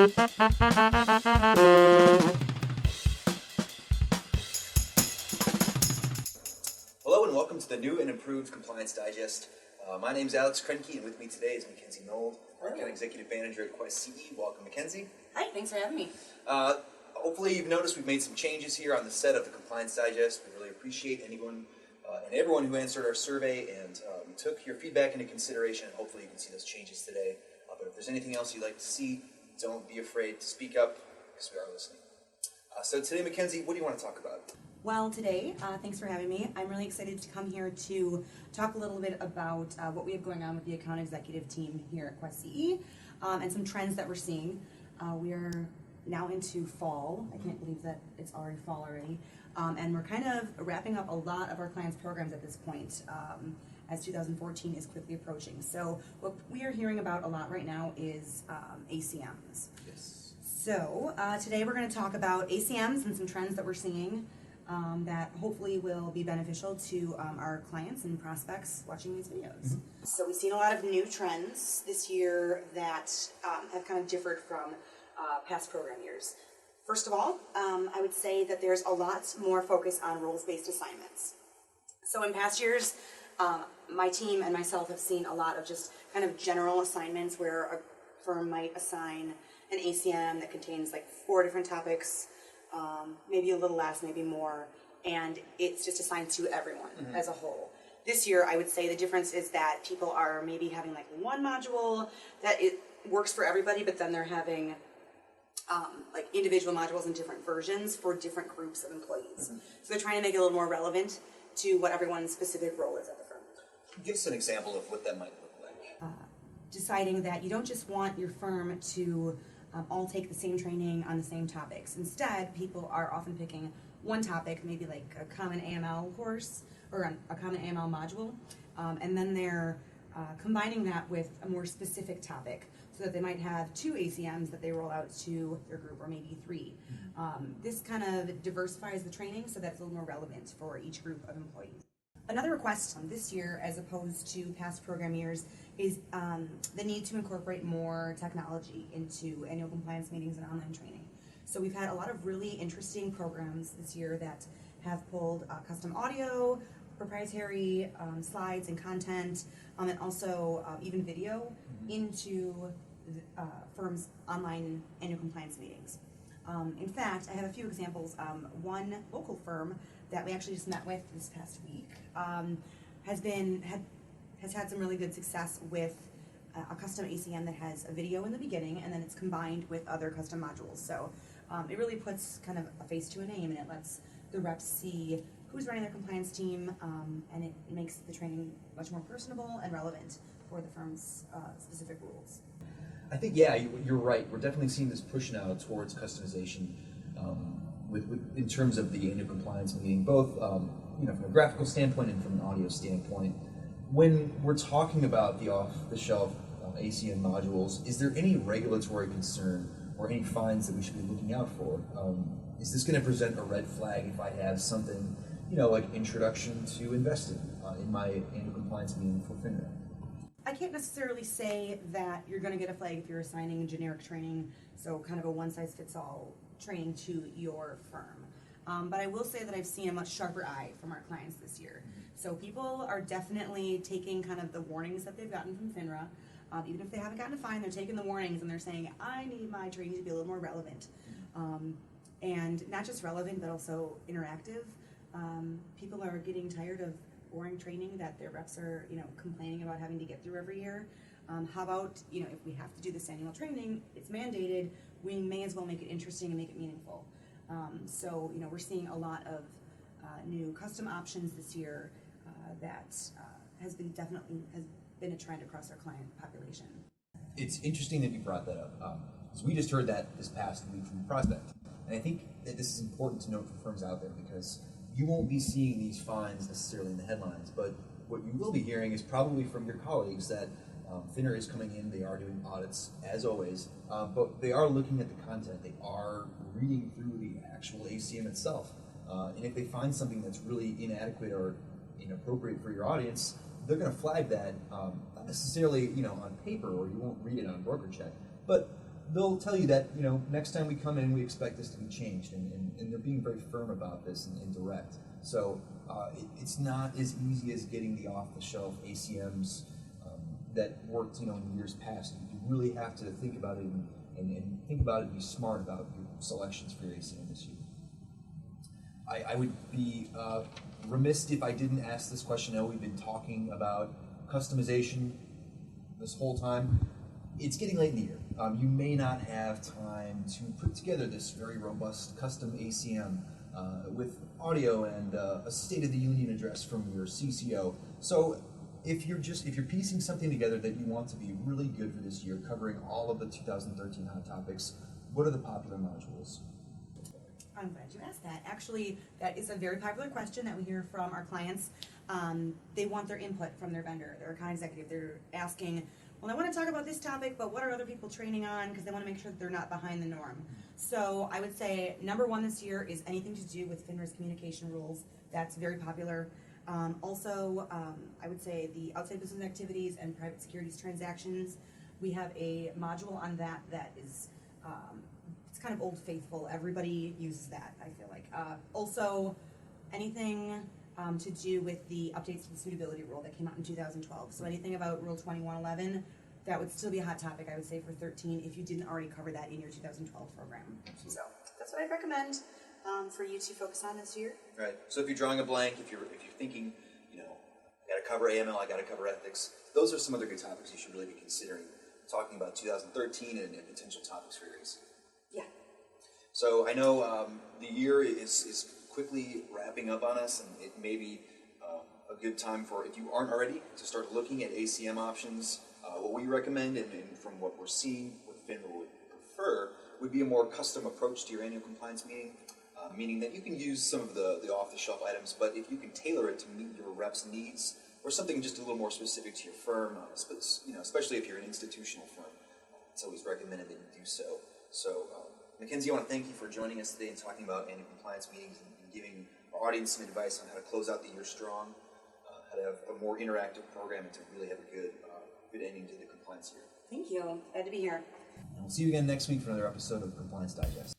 Hello and welcome to the new and improved Compliance Digest. My name is Alex Krenke, and with me today is Mackenzie Nold, our account executive manager at Quest CE. Welcome, Mackenzie. Hi, thanks for having me. Hopefully you've noticed we've made some changes here on the set of the Compliance Digest. We really appreciate anyone and everyone who answered our survey and took your feedback into consideration, and hopefully you can see those changes today. But if there's anything else you'd like to see, don't be afraid to speak up, because we are listening. So today, Mackenzie, what do you want to talk about? Well, today, thanks for having me. I'm really excited to come here to talk a little bit about what we have going on with the account executive team here at Quest CE and some trends that we're seeing. We are now into fall. I can't believe that it's already fall already. And we're kind of wrapping up a lot of our clients' programs at this point as 2014 is quickly approaching. So what we are hearing about a lot right now is ACMs. Yes. So today we're going to talk about ACMs and some trends that we're seeing that hopefully will be beneficial to our clients and prospects watching these videos. Mm-hmm. So we've seen a lot of new trends this year that have kind of differed from past program years. First of all, I would say that there's a lot more focus on rules-based assignments. So in past years, my team and myself have seen a lot of just kind of general assignments where a firm might assign an ACM that contains like 4 different topics, maybe a little less, maybe more, and it's just assigned to everyone as a whole. This year, I would say the difference is that people are maybe having like one module that it works for everybody, but then they're having like individual modules in different versions for different groups of employees. So they're trying to make it a little more relevant to what everyone's specific role is at the firm. Give us an example of what that might look like. Deciding that you don't just want your firm to all take the same training on the same topics. Instead, people are often picking one topic, maybe like a common AML course or a common AML module, and then they're combining that with a more specific topic so that they might have 2 ACMs that they roll out to their group, or maybe 3. This kind of diversifies the training so that it's a little more relevant for each group of employees. Another request this year, as opposed to past program years, is the need to incorporate more technology into annual compliance meetings and online training. So we've had a lot of really interesting programs this year that have pulled custom audio, proprietary slides and content, and also even video into the firms' online annual compliance meetings. In fact, I have a few examples. One local firm that we actually just met with this past week has had some really good success with a custom ACM that has a video in the beginning, and then it's combined with other custom modules. So it really puts kind of a face to a name, and it lets the reps see who's running their compliance team, and it makes the training much more personable and relevant for the firm's specific rules. I think, yeah, you're right. We're definitely seeing this push now towards customization in terms of the annual compliance meeting, both from a graphical standpoint and from an audio standpoint. When we're talking about the off-the-shelf ACM modules, is there any regulatory concern or any fines that we should be looking out for? Is this going to present a red flag if I have something, like Introduction to Investing in my annual compliance meeting for FINRA? I can't necessarily say that you're going to get a flag if you're assigning generic training, so kind of a one-size-fits-all training to your firm. But I will say that I've seen a much sharper eye from our clients this year. So people are definitely taking kind of the warnings that they've gotten from FINRA. Even if they haven't gotten a fine, they're taking the warnings and they're saying, I need my training to be a little more relevant. And not just relevant, but also interactive. People are getting tired of boring training that their reps are, complaining about having to get through every year. How about, if we have to do this annual training, it's mandated, we may as well make it interesting and make it meaningful. So, we're seeing a lot of new custom options this year that has been a trend across our client population. It's interesting that you brought that up, because we just heard that this past week from a prospect. And I think that this is important to note for firms out there, because you won't be seeing these fines necessarily in the headlines, but what you will be hearing is probably from your colleagues that FINRA is coming in, they are doing audits, as always, but they are looking at the content, they are reading through the actual ACM itself, and if they find something that's really inadequate or inappropriate for your audience, they're going to flag that, not necessarily on paper, or you won't read it on a broker check, but they'll tell you that, next time we come in, we expect this to be changed, and they're being very firm about this and direct. So it's not as easy as getting the off-the-shelf ACMs that worked, in years past. You really have to think about it and think about it and be smart about your selections for your ACM this year. I would be remiss if I didn't ask this question. I know we've been talking about customization this whole time. It's getting late in the year. You may not have time to put together this very robust custom ACM with audio and a State of the Union address from your CCO. So if you're piecing something together that you want to be really good for this year, covering all of the 2013 hot topics, what are the popular modules? I'm glad you asked that. Actually, that is a very popular question that we hear from our clients. They want their input from their vendor, their account executive. They're asking, well, I want to talk about this topic, but what are other people training on? Because they want to make sure that they're not behind the norm. So I would say number one this year is anything to do with FINRA's communication rules. That's very popular. Also, I would say the outside business activities and private securities transactions. We have a module on that is it's kind of old faithful. Everybody uses that, I feel like. Also, anything to do with the updates to the suitability rule that came out in 2012. So anything about Rule 2111, that would still be a hot topic, I would say, for 13 if you didn't already cover that in your 2012 program. So that's what I'd recommend for you to focus on this year. Right. So if you're drawing a blank, if you're thinking, I got to cover AML, I got to cover ethics, those are some other good topics you should really be considering talking about 2013 and potential topics for your ACM. Yeah. So I know the year is quickly wrapping up on us, and it may be a good time for, if you aren't already, to start looking at ACM options. What we recommend, and from what we're seeing, what FINRA would prefer, would be a more custom approach to your annual compliance meeting, meaning that you can use some of the off-the-shelf items, but if you can tailor it to meet your rep's needs, or something just a little more specific to your firm, especially if you're an institutional firm, it's always recommended that you do so. So, Mackenzie, I want to thank you for joining us today and talking about annual compliance meetings and giving our audience some advice on how to close out the year strong, how to have a more interactive program, and to really have a good ending to the compliance year. Thank you. Glad to be here. And we'll see you again next week for another episode of Compliance Digest.